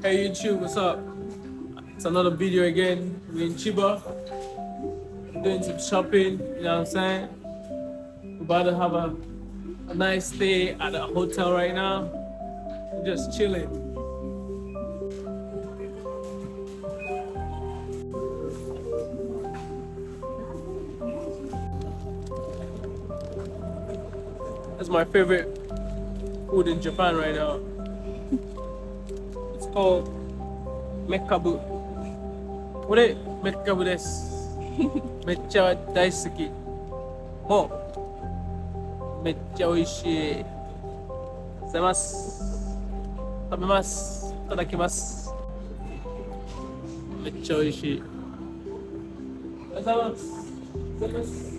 Hey YouTube, what's up? It's another video again. We're in Chiba, doing some shopping, you know what I'm saying? We're about to have a nice stay at the hotel right now. We're just chilling. That's my favorite food in Japan right now. It's called Mekkabu. What it? Mekkabu desu. Meccha daisuki. Oh, meccha oishii. Gozaimasu. Tabemasu. Itadakimasu. Meccha oishii. Gozaimasu. Gozaimasu.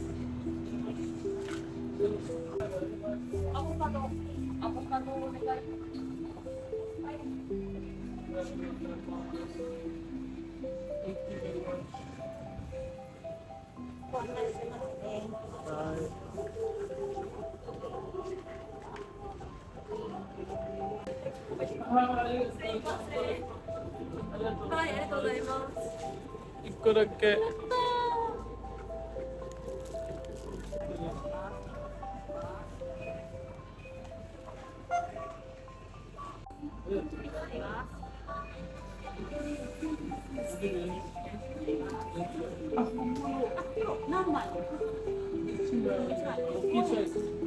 One個だけ。何枚？大きいサイズ。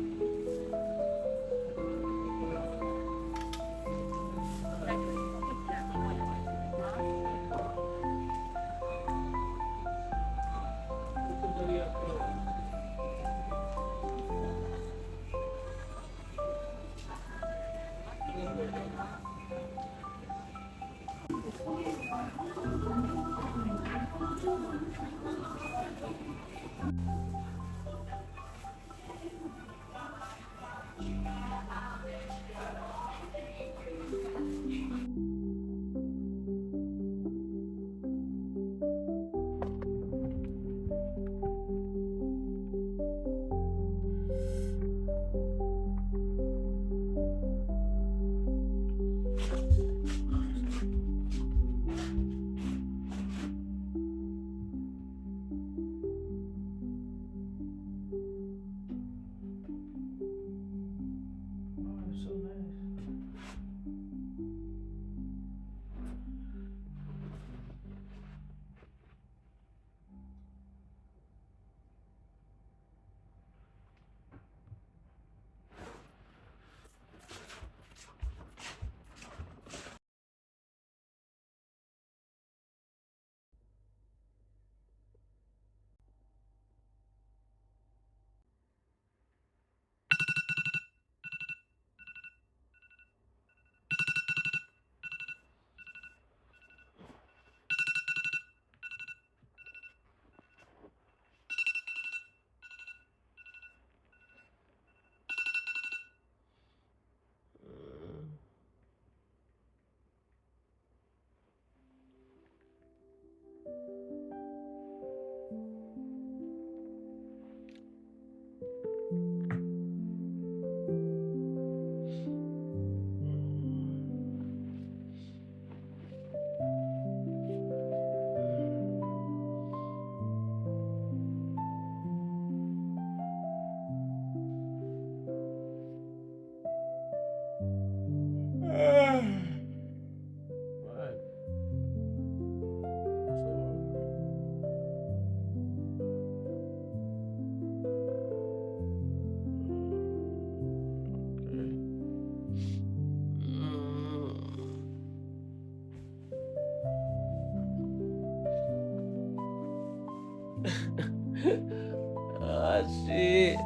Ah, shit.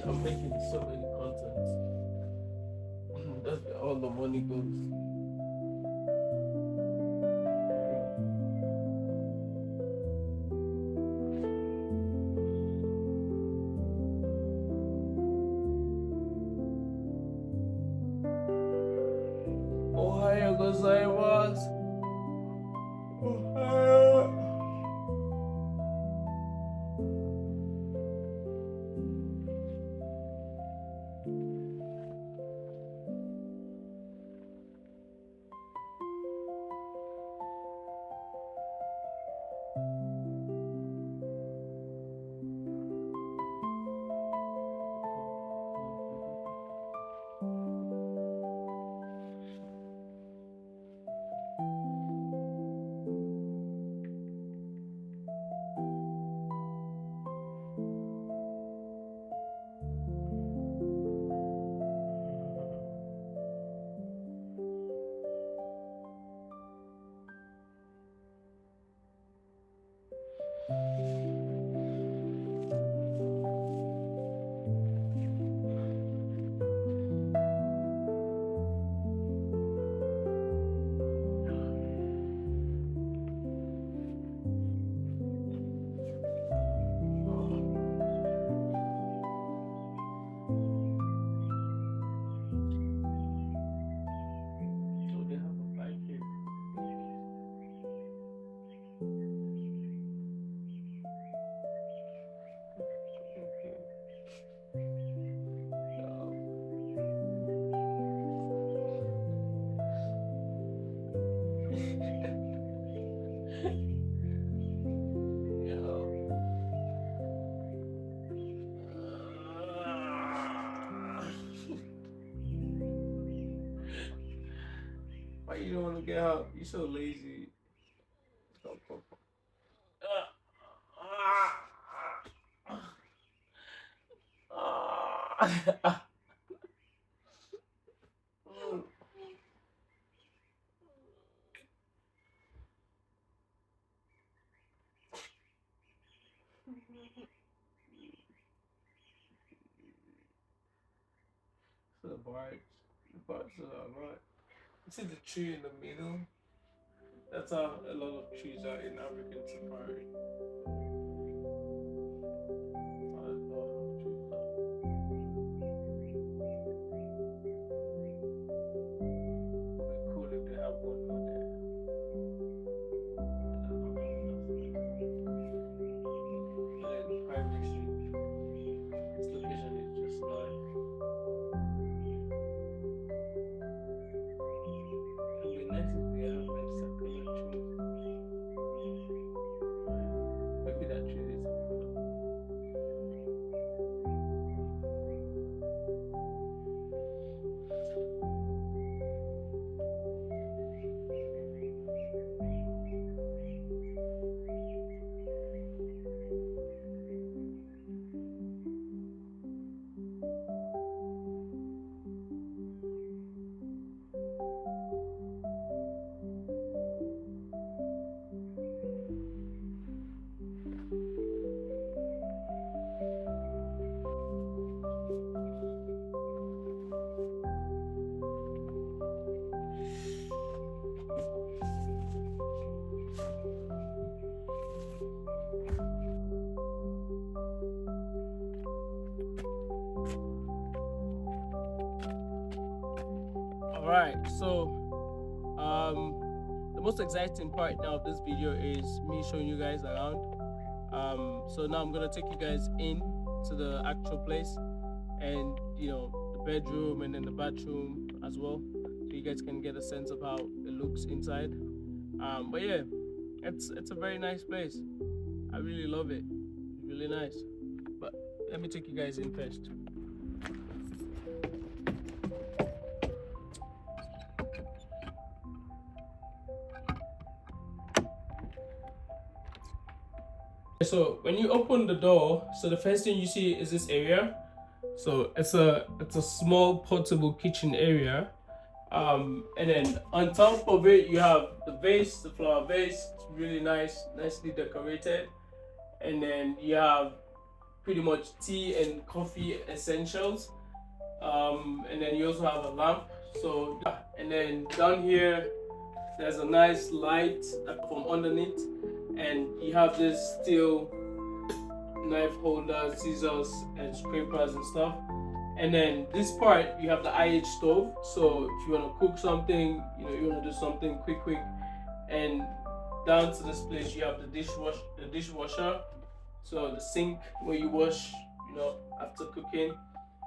I'm making so many contents. That's where all the money goes. Ohio gozaimasu. Ohio. Why you don't want to get out? You're so lazy. Stop. The birds are alright. You see the tree in the middle? That's how a lot of trees are in African safari. A lot of trees are. It would be cool if they have one more there. And then privacy. This location is just like. It would be nice if they have like circular trees. Maybe that tree is circular. Alright, so the most exciting part now of this video is me showing you guys around. So now I'm gonna take you guys in to the actual place, and the bedroom and then the bathroom as well, so you guys can get a sense of how it looks inside. But yeah, it's a very nice place. I really love it. It's really nice. But let me take you guys in first. So when you open the door, so the first thing you see is this area. So it's a small portable kitchen area. And then on top of it you have the vase, the flower vase. It's really nice, nicely decorated. And then you have pretty much tea and coffee essentials. And then you also have a lamp. So yeah. And then down here there's a nice light from underneath, and you have this steel knife holder, scissors, and scrapers and stuff. And then this part you have the IH stove. So if you want to cook something, you want to do something quick. And down to this place you have the dishwasher. So the sink where you wash, after cooking.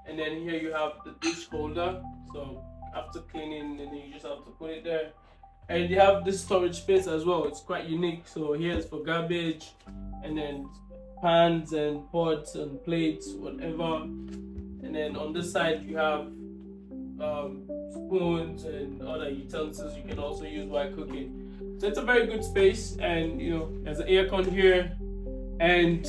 And then here you have the dish holder. So after cleaning, and then you just have to put it there. And you have this storage space as well. It's quite unique. So here's for garbage, and then pans and pots and plates, whatever. And then on this side you have spoons and other utensils you can also use while cooking. So it's a very good space, and there's an air con here. And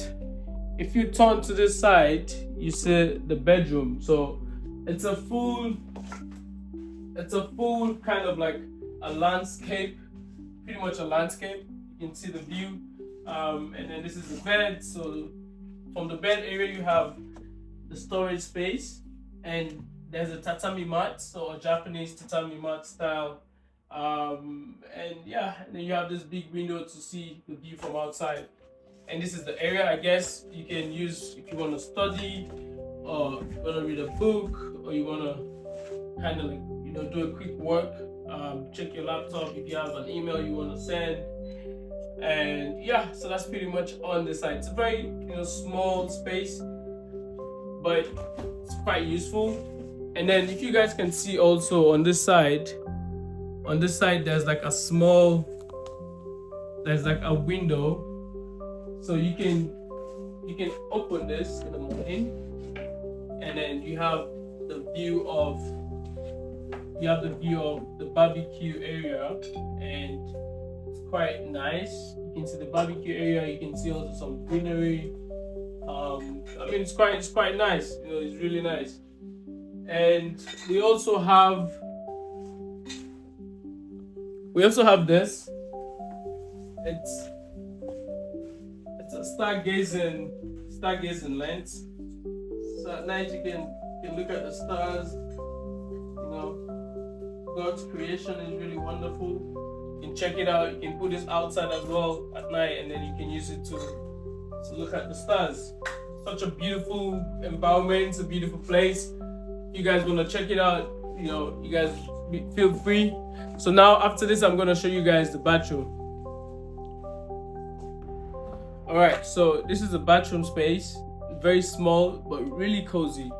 if you turn to this side, you see the bedroom. So it's a full kind of like a landscape, pretty much a landscape. You can see the view. And then this is the bed. So from the bed area you have the storage space, and there's a tatami mat, so a Japanese tatami mat style. And then you have this big window to see the view from outside. And this is the area I guess you can use if you want to study, or you want to read a book, or you want to kind of like do a quick work, check your laptop if you have an email you want to send. And yeah, so that's pretty much on the side. It's a very small space, but it's quite useful. And then if you guys can see also on this side there's like a window. So you can open this in the morning, and then you have the view of the barbecue area, and it's quite nice. You can see the barbecue area. You can see also some greenery. It's quite nice. It's really nice. And we also have this. It's a stargazing lens. So at night you can look at the stars. God's creation is really wonderful. You can check it out. You can put this outside as well at night, and then you can use it to look at the stars. Such a beautiful environment. It's a beautiful place. If you guys want to check it out, you guys feel free. So now after this, I'm going to show you guys the bathroom. Alright, so this is the bathroom space. Very small but really cozy.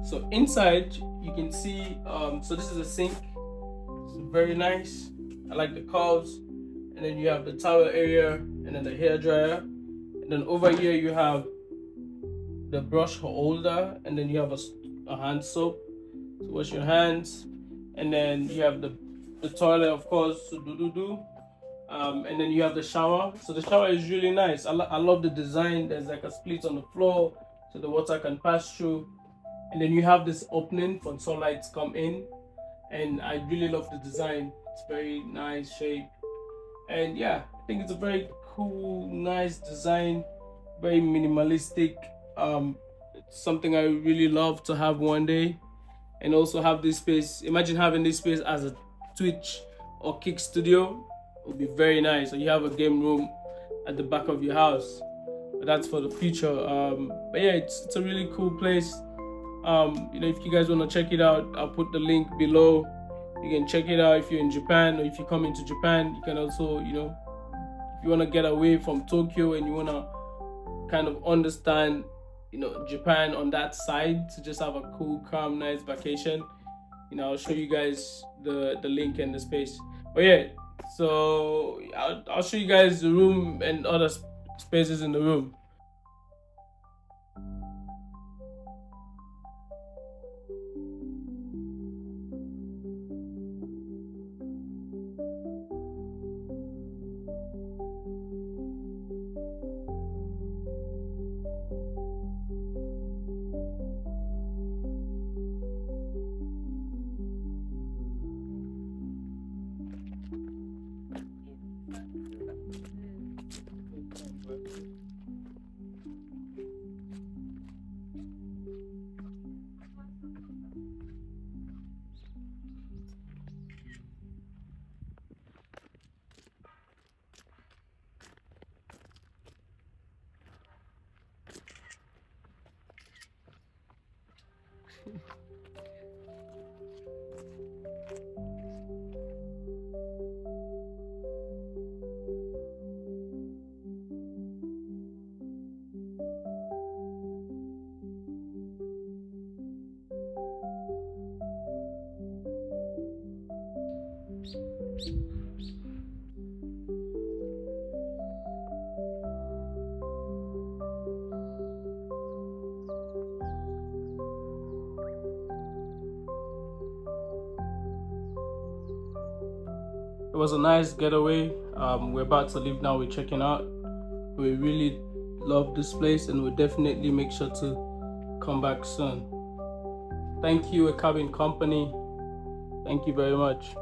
So inside you can see, so this is a sink. It's very nice. I like the curves. And then you have the towel area, and then the hair dryer. And then over here you have the brush holder, and then you have a hand soap to wash your hands. And then you have the toilet, of course, to do. And then you have the shower. So the shower is really nice. I love the design. There's like a split on the floor so the water can pass through. And then you have this opening for sunlight to come in. And I really love the design. It's very nice shape. And yeah, I think it's a very cool, nice design. Very minimalistic. It's something I really love to have one day. And also have this space. Imagine having this space as a Twitch or Kick studio. It would be very nice. So you have a game room at the back of your house. But that's for the future. But yeah, it's a really cool place. If you guys want to check it out, I'll put the link below. You can check it out if you're in Japan, or if you come into Japan. You can also, if you want to get away from Tokyo and you want to kind of understand, Japan on that side, to just have a cool, calm, nice vacation. I'll show you guys the link and the space. But yeah, so I'll show you guys the room and other spaces in the room. It was a nice getaway. We're about to leave now. We're checking out. We really love this place and we'll definitely make sure to come back soon. Thank you, a cabin company. Thank you very much.